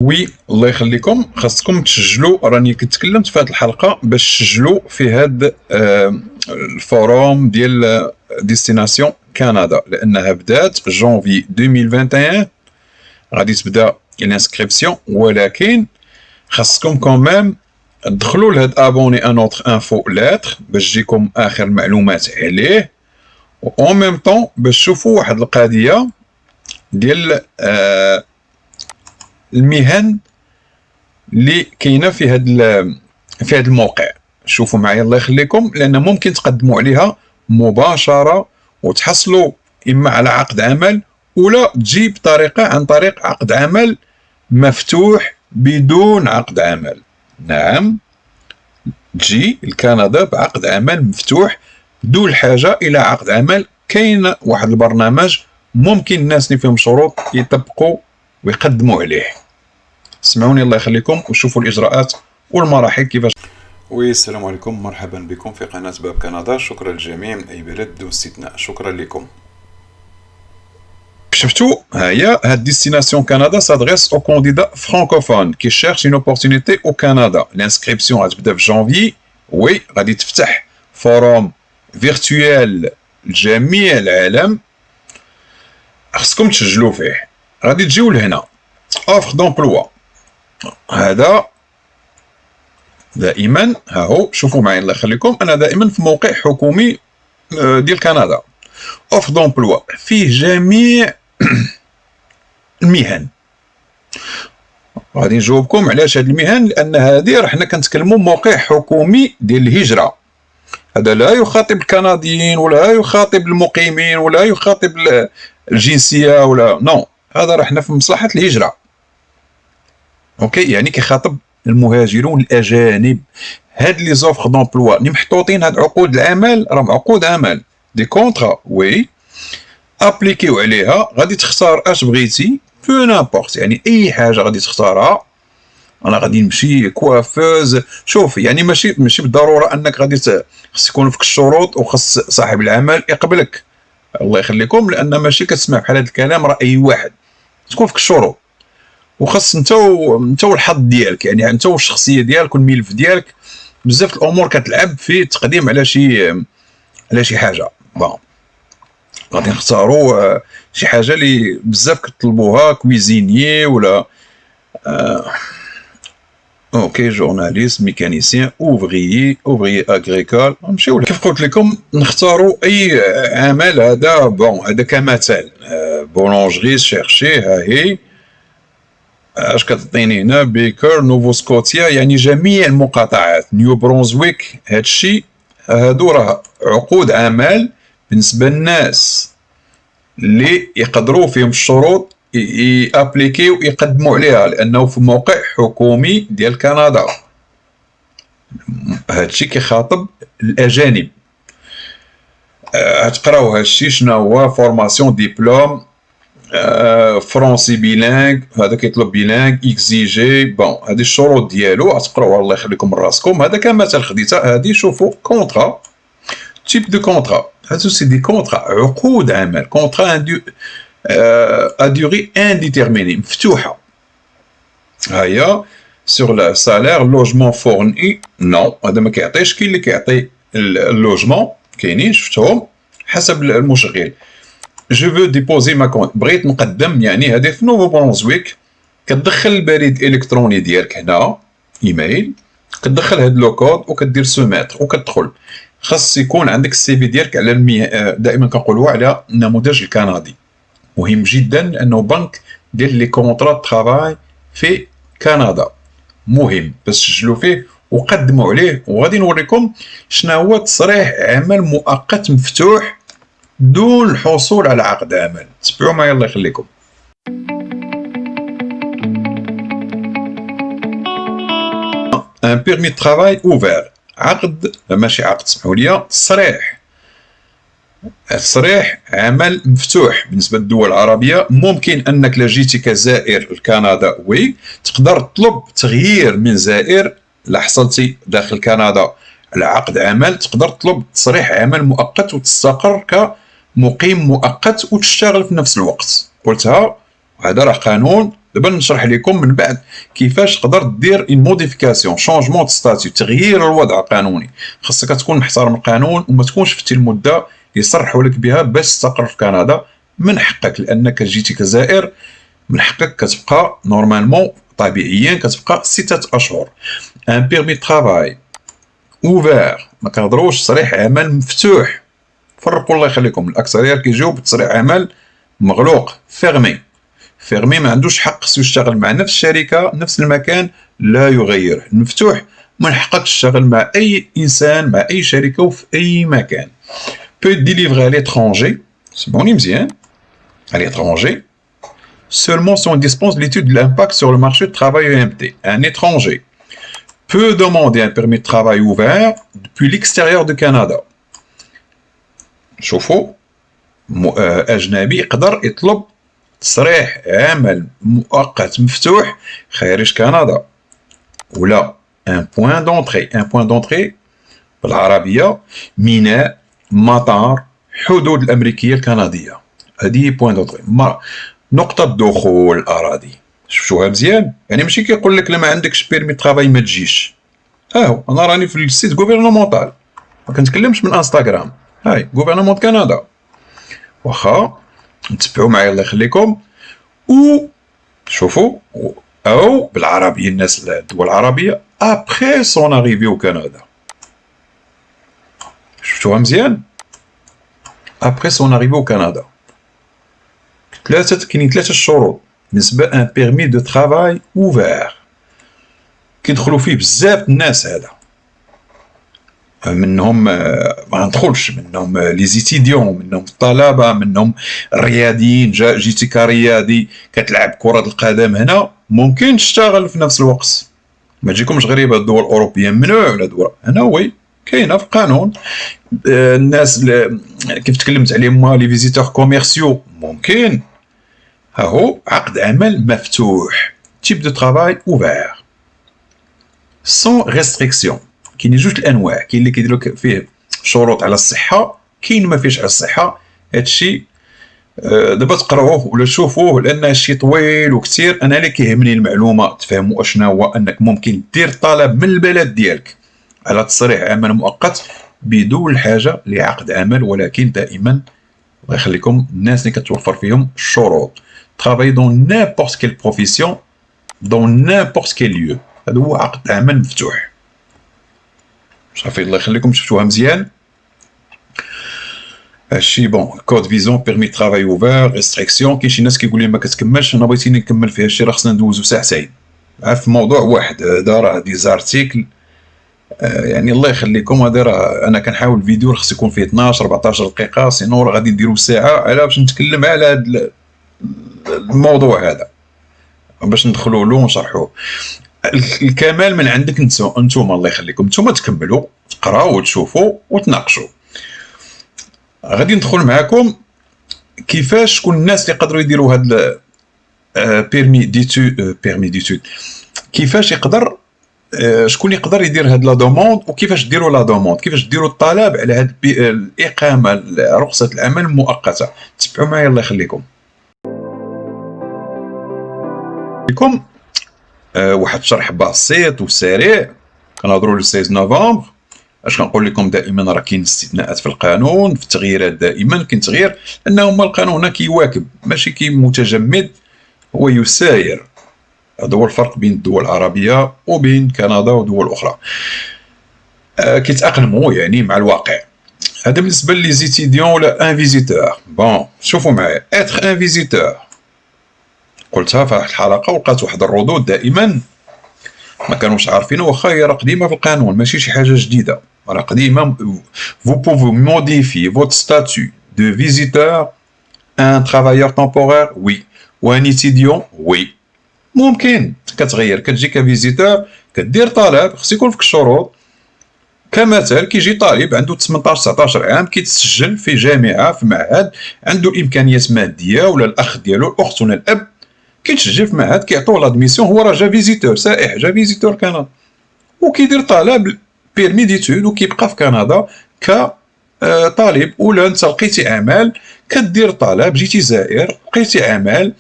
وي الله يخليكم، خاصكم تسجلوا. راني كنت تكلمت في هذه الحلقه باش تسجلوا في هذا الفوروم ديال ديستيناسيون كندا، لانها بدات جونفي 2021 غادي تبدا الانسكريبسيون، ولكن خاصكم كوميم تدخلوا لهاد ابوني ان اوتر انفو لاتر باش تجيكم اخر معلومات عليه، و اون ميم طون باش تشوفوا واحد القضيه ديال المهن اللي كاينه في هذا الموقع. شوفوا معايا الله يخليكم، لان ممكن تقدموا عليها مباشره وتحصلوا اما على عقد عمل، ولا تجي بطريقه عن طريق عقد عمل مفتوح بدون عقد عمل. نعم، تجي لكندا بعقد عمل مفتوح بدون الحاجه الى عقد عمل. كاين واحد البرنامج ممكن الناس اللي فيهم شروط يطبقوا ويقدموا عليه. اسمعوني الله يخليكم وشوفوا الاجراءات والمراحل كيفاش. وي السلام عليكم، مرحبا بكم في قناه باب كندا. شكرا للجميع من اي بلد بدون استثناء، شكرا لكم. شفتوا هيا هاد ديستيناسيون كندا s'adresse aux candidats francophones qui cherchent une opportunité au Canada. L'inscription غتبدا في جانفي. وي غادي تفتح فوروم فيرتويال لجميع العالم، خصكم تسجلوا فيه. غادي تجيو لهنا اوفر دومبلوا. هذا دائما ها هو، شوفوا معي الله يخليكم، انا دائما في موقع حكومي ديال كندا. اوفر دومبلوا فيه جميع المهن. غادي نجاوبكم علاش هاد المهن، لان هذه راه حنا كنتكلموا موقع حكومي ديال الهجره. هذا لا يخاطب الكنديين ولا يخاطب المقيمين ولا يخاطب الجنسيه ولا نو، هذا راه حنا في مصلحه الهجره. اوكي، يعني كيخاطب المهاجرون الاجانب. هاد لي زوفر دومبلوا اللي محطوطين، هاد عقود العمل راهم عقود عمل دي كونطرا. وي ابليكيو عليها، غادي تختار اش بغيتي بو نابورت، يعني اي حاجه غادي تختارها. انا غادي نمشي كوافوز. شوف يعني ماشي بالضروره انك غادي خص يكون فيك الشروط وخص صاحب العمل يقبلك الله يخليكم، لان ماشي كتسمع بحال هذا الكلام راه اي واحد. تكون فيك الشروط وخص انت والحظ ديالك، يعني انت والشخصيه ديالك والملف ديالك. بزاف الامور كتلعب في التقديم على شي حاجه. بون غادي نختاروا شي حاجه اللي بزاف كتطلبوها، كويزينيي ولا اوكي جورناليست، ميكانيسيان، اوفريي اغريكول. نمشيو كيف قلت لكم نختاروا اي عمل. هذا بون هذا كمثال بولونجري شيرشي. ها هي اش كتعطيني هنا؟ بيكر، نوفو سكوتيا، يعني جميع المقاطعات. نيو برونزويك. هادشي هادو راه عقود عمل بالنسبه للناس اللي يقدروا فيهم الشروط يابليكيو يقدموا عليها، لانه في موقع حكومي ديال كندا. هادشي كيخاطب الاجانب. غتقراو هادشي شنو هو فورماسيون ديبلوم فرونسي بيلانغ. هذا كيطلب بيلانغ اكزيجي. بون هذه الشروط ديالو غتقراوها الله يخليكم من راسكم. هذا كمثال خديتها. هذه شوفوا كونطرا، تيب دو كونطرا. هادو سي دي كونطرا عقود عمل، كونطرا ا دوري انديتيرميني مفتوحه. هيا سور لا سالير لوجمون فورني. نو هذا ما كيعطيش. كاين اللي كيعطي اللوجمون، كاينين شفتهم حسب المشغل. جو فو ديبوزي ما كونت، بغيت نقدم يعني هذه في نوفو برونزويك. كتدخل البريد الالكتروني ديالك هنا، ايميل، كتدخل هاد لو كود وكدير سوميتر وكتدخل. خاص يكون عندك السي في ديالك على دائما كنقولوا على النموذج الكندي. مهم جدا لانه بنك ديال لي كونطرا ترافاي في كندا مهم باش تسجلوا فيه وقدموا عليه. وغادي نوريكم شنو هو تصريح عمل مؤقت مفتوح دون الحصول على عقد عمل. تبعوا معايا الله يخليكم. ان بيرمي ترافاي اوفير، عقد ماشي عقد، سمحوا لي، تصريح عمل مفتوح بالنسبه للدول العربيه. ممكن انك لا جيتي كزائر لكندا وي تقدر تطلب تغيير من زائر. لا حصلتي داخل كندا على عقد عمل تقدر تطلب تصريح عمل مؤقت وتستقر كمقيم مؤقت وتشتغل في نفس الوقت. قلتها، هذا راه قانون دابا نشرح لكم من بعد كيفاش تقدر دير اون موديفيكاسيون شونجمون دو ستاتيو، تغيير الوضع القانوني. خاصك تكون محترم القانون وما تكونش فتي المده اللي يصرحوا لك بها باش تستقر في كندا. من حقك لانك جيتي كزائر، من حقك كتبقى نورمالمون طبيعيا كتبقى 6 اشهر. ان بيرمي ترافاي اوفير، ما كنهضروش تصريح عمل مفتوح. فرقوا الله يخليكم، الاكثريه كيجيو بتصريح عمل مغلوق فيرمي. فيرمي ما عندوش حق خصو يشتغل مع نفس الشركه نفس المكان لا يغيره. المفتوح من حقك تشتغل مع اي انسان مع اي شركه وفي اي مكان. peut délivrer à l'étranger, سمعوني مزيان، à l'étranger seulement si on dispense l'étude de l'impact sur le marché du travail EMT. Un étranger peut demander un permis de travail ouvert depuis l'extérieur du Canada. شوفوا، أجنبي يقدر يطلب تصريح عمل مؤقت مفتوح خارج كندا. ولا ان بوين دونطري، ان بوين دونطري بالعربية ميناء، مطار، حدود الأمريكية الكندية. هذه بوين دونطري، نقطة دخول الأراضي. شفتوها مزيان؟ يعني ماشي كيقول لك لا ما عندكش بيرمي ترافاي ما تجيش. هاهو أنا راني في السيت غوفرنمونتال، ما كنتكلمش من انستغرام. هاي غوفرنمون كندا، واخا نتبعوا معايا الله يخليكم. شوفوا، او بالعربيه الناس الدول العربيه ابخي سون اريفي او كندا. شفتوها مزيان؟ ابخي سون اريفي او كندا. كاينين ثلاثه الشروط بالنسبه ان بيرمي دو ترافاي اوفير كيدخلوا فيه بزاف الناس. هذا منهم ما ندخلش، منهم لي زيتيديون، منهم الطلبه، منهم الرياضيين. جيتي كرياضي كتلعب كره القدم هنا ممكن تشتغل في نفس الوقت، ما تجيكمش غريبه. الدول الاوروبيه ممنوع ولا دول هنا وي كاينه في القانون. الناس كيف تكلمت عليهم لي فيزيتور كوميرسيو ممكن. ها هو عقد عمل مفتوح، تيب دو ترافاي اوفير سون ريستريكسيون. كاينين جوج الانواع، كاين اللي كيديروا فيه شروط على الصحه، كاين ما فيش على الصحه. هادشي دابا تقراوه ولا تشوفوه لان هادشي طويل وكثير. انا اللي كيهمني المعلومه تفهموا اشنا هو انك ممكن دير طلب من البلد ديالك على تصريح عمل مؤقت بدون الحاجه لعقد عمل، ولكن دائما الله يخليكم الناس اللي كتوفر فيهم الشروط. travailler dans n'importe quelle profession dans n'importe quel lieu. هذا هو عقد عمل مفتوح. صافي الله يخليكم شفتوها مزيان. هادشي بون كود فيزون بيرمي ترافاي اوفير ريستريكسيون. كاين شي ناس كيقول لي ما كتكملش، انا بغيتيني نكمل في هادشي راه خصنا ندوزو ساعتين في موضوع واحد. هذا راه دي زارتيكل يعني الله يخليكم. هذا راه انا كنحاول الفيديو خص يكون فيه 12 14 دقيقه، سينو راه غادي نديرو ساعه على باش نتكلم على هذا الموضوع هذا باش ندخلوا له ونشرحوه. الكمال من عندك انتم الله يخليكم، انتم تكملوا تقراو وتشوفوا وتناقشوا. غادي ندخل معكم كيفاش شكون الناس اللي يقدروا يديروا هاد بيرمي ديتود، كيفاش يقدر شكون يقدر يدير هاد لا دوموند، وكيفاش ديروا لا دوموند، كيفاش ديروا الطلب على هاد الاقامه رخصه العمل المؤقته. تبعوا معايا الله يخليكم. لكم واحد الشرح بسيط وسريع. كنهضروا ل 16 نوفمبر. اش كنقول لكم دائما راه كاين استثناءات في القانون، في التغييرات دائما كاين تغيير، لانه هما القانون هنا كيواكب ماشي كي متجمد، هو يساير. هذا هو الفرق بين الدول العربيه وبين كندا ودول اخرى. كيتاقلموا يعني مع الواقع. هذا بالنسبه لي زيتيديون ولا ان فيزيتور. بون شوفوا معايا، اتر ان فيزيتور قلتها في واحد الحلقه ولقات واحد الردود دائما ما كانوش عارفين، واخا هي راه قديمه في القانون ماشي شي حاجه جديده، راه قديمه. vous pouvez modifier votre statut de visiteur un travailleur temporaire oui ou un étudiant oui. ممكن كتغير، كتجي كفيزيتور كدير طلب، خص يكون فيك الشروط. كمثال كيجي طالب عنده 18 19 عام كيتسجل في جامعه في معهد، عنده الامكانيات ماديه، ولا الاخ ديالو الاخت ولا الاب كيتسجل في معهد كيعطوه لادميسيون، هو راه جا فيزيتور سائح، جا فيزيتور كندا وكيدير طلب بيرمي ديتود وكيبقى في كندا كطالب. ولا انت لقيتي عمل كدير طلب، جيتي زائر لقيتي عمل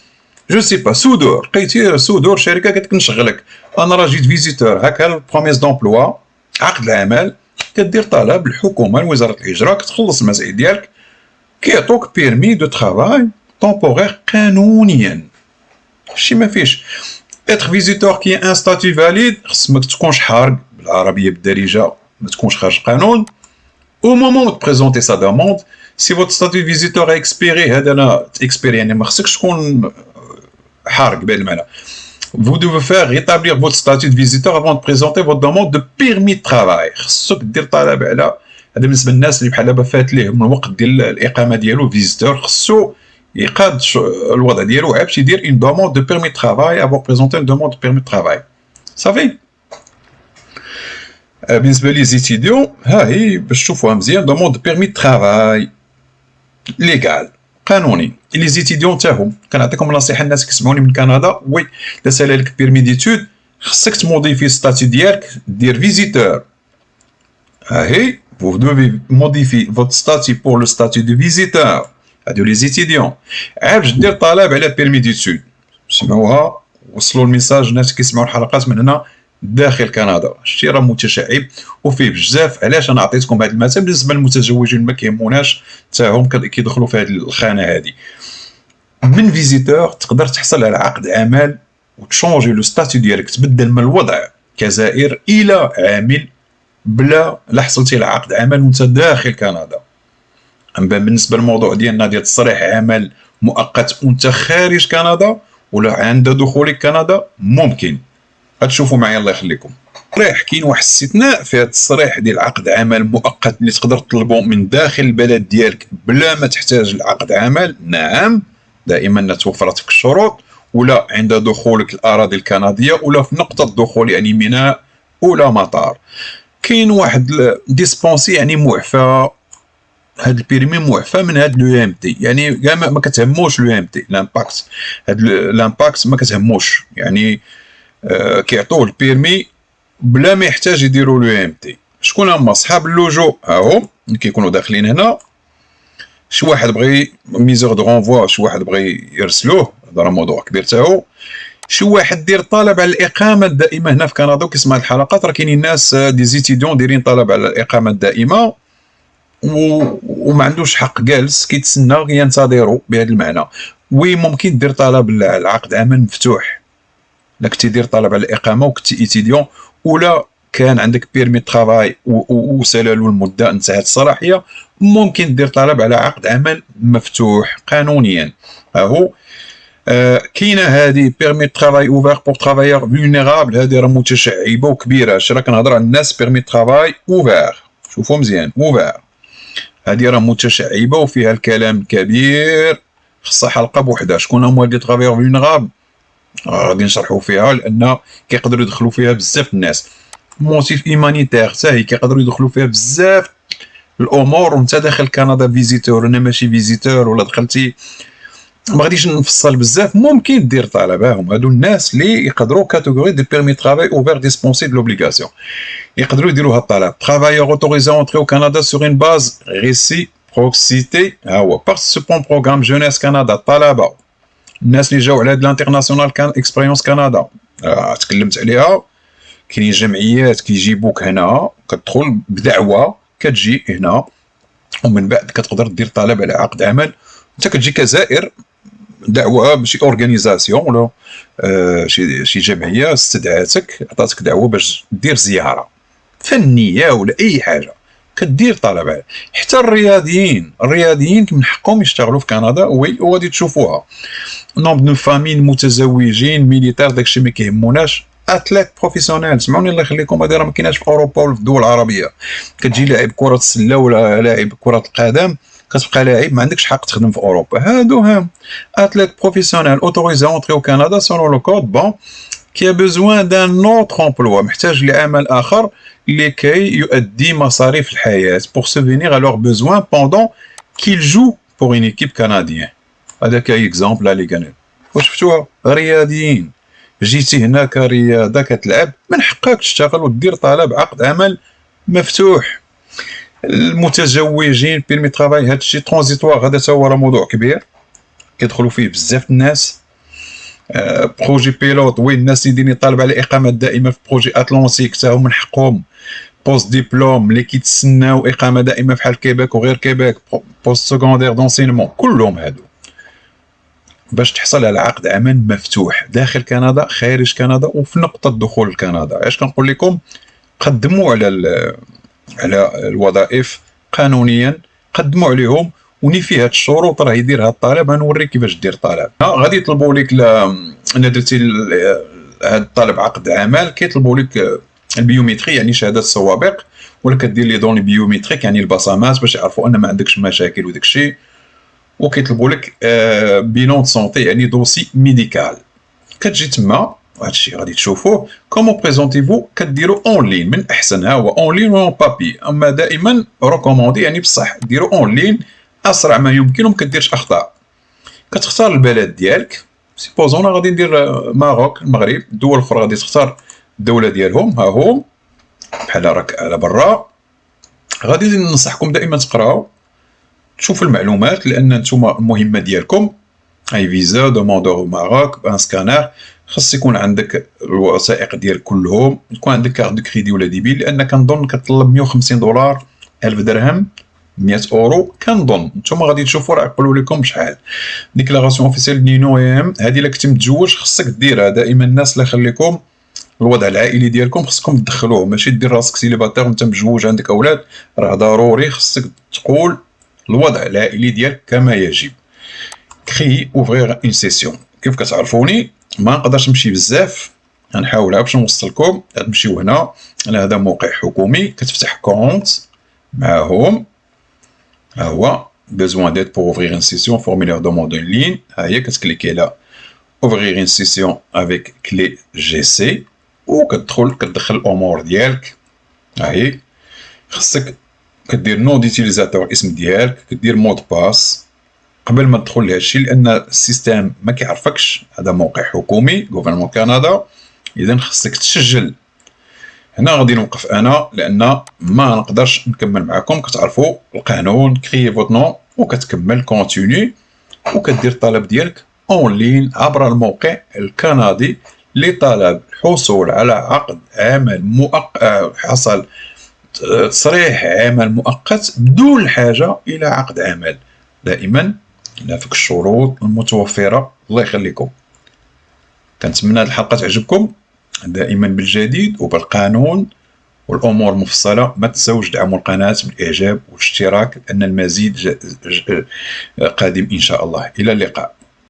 جو سي با سودور، لقيتي سودور شركه قالت لك نشغلك، انا راه جيت فيزيتور، هاكا البروميس دومبلوا، عقد العمل، كدير طلب الحكومه لوزاره الهجره، كتخلص المسائل ديالك، كيعطوك بيرمي دو ترافاي طومبورير قانونيا، شي ما فيش. اتر فيزيتور كي ان ستاتيو فاليد، خص ما تكونش حارق بالعربيه بالدارجه، ما تكونش خارج القانون. au moment de présenter sa demande, si votre statut de visiteur est expiré, هذا لا expiré يعني ما خصكش تكون حارق بالمعنى. Vous devez faire rétablir votre statut de visiteur avant de présenter votre demande de permis de travail. خصك دير طلب على هذا بالنسبه للناس اللي بحال دابا فات ليهم الوقت ديال الاقامه ديالو فيزيتور، خصو يقاد الوضع ديالو عاد باش يدير une demande de permis de travail avant de présenter une demande de permis de travail. صافي. بالنسبه لي زيتيديون، ها هي باش تشوفوها مزيان، دوموند دو بيرمي دو ترافاي ليغال قانوني. لي زيتيديون تاهم كنعطيكم نصيحه الناس كيسمعوني من كندا، وي الا سالالك بيرمي ديتود خصك تموديفي ستاتيو ديالك، دير فيزيتور. ها هي vous devez modifier votre statut pour le statut de visiteur. هادو لي زيتيديون. عاد باش دير طلب على بيرمي ديتود. سمعوها، وصلوا الميساج الناس كيسمعوا الحلقات من هنا داخل كندا. الشيء راه متشعب وفيه بزاف. علاش انا عطيتكم هذا المثال؟ بالنسبه للمتزوجين ما كيهموناش حتى هم كيدخلوا في هذه الخانه هذه. من فيزيتور تقدر تحصل على عقد عمل وتشونجي لو ستاتيو ديالك، تبدل من الوضع كزائر الى عامل بلا لا حصلتي على عقد عمل وانت داخل كندا. اما بالنسبه للموضوع ديالنا ديال تصريح عمل مؤقت وانت خارج كندا ولا عند دخولك كندا، ممكن غتشوفوا معايا الله يخليكم. تصريح كاين واحد الاستثناء في هذا التصريح ديال عقد عمل مؤقت اللي تقدر تطلبه من داخل البلد ديالك بلا ما تحتاج لعقد عمل. نعم، دائما توفرت لك الشروط، ولا عند دخولك الاراضي الكنديه، ولا في نقطه دخول يعني ميناء ولا مطار. كاين واحد ديسبونسي يعني معفى، هاد البيرمي معفى من هاد لو ام تي، يعني كاع ما كتهموش لو ام تي لامباكت، هاد لامباكت ما كتهموش، يعني كيعطوه البيرمي بلا ما يحتاج يديروا لو ام تي. شكون هما صحاب اللجوء؟ ها هو كيكونوا داخلين هنا. شي واحد بغى ميزور دو رونفوا، شي واحد بغى يرسلوه، هذا راه موضوع كبير تا هو. شي واحد دير طلب على الاقامه الدائمه هنا في كندا وكيسمع الحلقات، راه كاينين ناس دي زيتيديون دايرين طلب على الاقامه الدائمه وما عندوش حق جالس كيتسنى ينتظروا بهذا المعنى. وي ممكن دير طلب العقد عمل مفتوح، لا كنتي دير طلب على الاقامه وكنتي ايتيديون، ولا كان عندك بيرمي ترافاي وسالالو المده انتهت الصلاحيه، ممكن دير طلب على عقد عمل مفتوح قانونيا. اهو كاينه هذه بيرمي ترافاي اوفير بور ترافايور فولنيرابل، هذه راه متشعبه وكبيره. اش راه كنهضر على الناس بيرمي ترافاي اوفير، شوفوا مزيان اوفير، هذه راه متشعبه وفيها الكلام كبير، خصها حلقه بوحدها. شكون هما لي ترافايور فولنيرابل؟ غادي نشرحوا فيها، لان كيقدروا يدخلوا فيها بزاف الناس. موتيف ايمانيتير حتى هي كيقدروا يدخلوا فيها بزاف الامور، وانت داخل كندا فيزيتور، انا ماشي فيزيتور، ولا دخلتي ما غاديش نفصل بزاف. ممكن دير طلبهم هادو الناس اللي يقدروا كاتيجوري دي بيرمي ترافاي اوفير ديسبونسي دو لوبليغاسيون، يقدروا يديروا هاد الطلب. ترافايور اوتوريزي اونتري او كندا سور اون باز ريسيبروكسيتي، ها هو بارتيسيبون بروغرام جونيس كندا، الطلبه الناس اللي جاو على هاد الانترناسيونال كان اكسبيريونس كندا تكلمت عليها. كاينين جمعيات كيجيبوك هنا، كتدخل بدعوه، كتجي هنا ومن بعد كتقدر دير طلب على عقد عمل. انت كتجي كزائر، دعوه بشي اورغانيزاسيون ولا شي جمعيه استدعاتك، عطاتك دعوه باش دير زياره فنيه ولا اي حاجه، كدير طلب عليه. حتى الرياضيين من حقهم يشتغلوا في كندا، وي وغادي تشوفوها. نومبر دو فامي متزوجين ميليتير داكشي ما كيهموناش. اتليت بروفيسيونيل، سمعوني الله يخليكم، هذه راه ما كايناش في اوروبا ولا في الدول العربيه. كتجي لاعب كره السله ولا لاعب كره القدم، كتبقى لاعب، ما عندكش حق تخدم في اوروبا. هادو هام اتليت بروفيسيونيل اوتوريزي اونتري او كندا سولون لو كود بون كي بوزوان دان اوتر امبلوا، محتاج لعمل اخر لكي يؤدي مصاريف الحياه بور سوفينير ا لور بوزوان بوندون كيل جو بور اون ايكيب كنديان. هذا كاي اكزومبل اللي كان وشفتوها. رياضيين، جيتي هنا كرياضه كتلعب، من حقك تشتغل ودير طلب عقد عمل مفتوح. المتزوجين بيرمي ترافاي، هادشي ترانزيتوار، هذا تا هو راه موضوع كبير كيدخلوا فيه بزاف الناس. بروجي بيلوت وين الناس اللي دايرين طالب على اقامه دائمه في بروجي اتلانتيك حتى هما من حقهم. بوست ديبلوم اللي كيتسناو اقامه دائمه بحال كيباك وغير كيباك، بوست سكوندير دونسينمون، كلهم هادو باش تحصل على عقد عمل مفتوح داخل كندا خارج كندا وفي نقطه دخول لكندا. علاش كنقول لكم قدموا على الوظائف قانونيا، قدموا عليهم وني فيه هاد الشروط راه يدير هاد الطلب. غنوريك كيفاش دير الطلب. غادي يطلبوا لك انا درتي هاد الطلب عقد عمل، كيطلبوا لك البيومتري يعني شهاده السوابق، ولا كدير لي دوني بيومتريك يعني البصمات باش يعرفوا ان ما عندكش مشاكل وداك الشيء، وكيطلبوا لك بيلون سونتي يعني دوسي ميديكال. كتجي تما هادشي غادي تشوفوه كومون بريزونتيفو، كديروا اون لين من احسن، ها هو اون لين و بابي. اما دائما ريكوموندي يعني بصح ديروا اون لين اسرع ما يمكن وما كديرش اخطاء. كتختار البلد ديالك، سيبوزونا غادي ندير ماروك المغرب، الدول الاخرى غادي تختار الدوله ديالهم. ها هو بحال راك على برا. غادي ننصحكم دائما تقراو تشوفوا المعلومات، لان نتوما المهمه ديالكم اي فيزا دوموندور ماروك بان سكانر، خاص يكون عندك الوثائق ديال كلهم، يكون عندك كارت دو كريدي ولا ديبيل، لان كنظن كتطلب 150 دولار 1000 درهم 100 اورو كنظن. نتوما غادي تشوفوا راه يقولوا لكم شحال. ديكلاراسيون اوفيسيال نينو ام هذه الا كنتي متزوج خصك ديرها دائما. الناس اللي خليكم الوضع العائلي ديالكم خصكم تدخلوه، ماشي دير راسك سيليباتير وانت متزوج عندك اولاد. راه ضروري خصك تقول الوضع العائلي ديالك كما يجب. كري اوفرير اون سيسيون. كيف كتعرفوني ما نقدرش نمشي بزاف، غنحاولها باش نوصلكم. تمشيو هنا، هذا موقع حكومي، كتفتح كونت معاهم. ها هو besoin d'aide pour ouvrir une session, formulaire demande en ligne. ها هي كتكليكي على ouvrir une session avec clé GC كتدخل الامور ديالك. ها هي خصك كدير نو ديتيليزاتور اسم ديالك، كدير مود باس قبل ما تدخل لهذا الشيء، لان السيستم ما كيعرفكش. هذا موقع حكومي غوفرنمون كندا، اذا خصك تسجل. هنا غادي نوقف انا لان ما نقدرش نكمل معكم. كتعرفوا القانون، كريي فوت نون وكتكمل كونتيني وكدير الطلب ديالك اون لين عبر الموقع الكندي لطلب الحصول على عقد عمل مؤقت، حصل تصريح عمل مؤقت بدون الحاجه الى عقد عمل. دائما نافك الشروط المتوفره. الله يخليكم. كنتمنى هذه الحلقه تعجبكم. دائما بالجديد وبالقانون والامور مفصله. ما تنساوش دعموا القناه بالاعجاب والاشتراك، لان المزيد قادم ان شاء الله. الى اللقاء.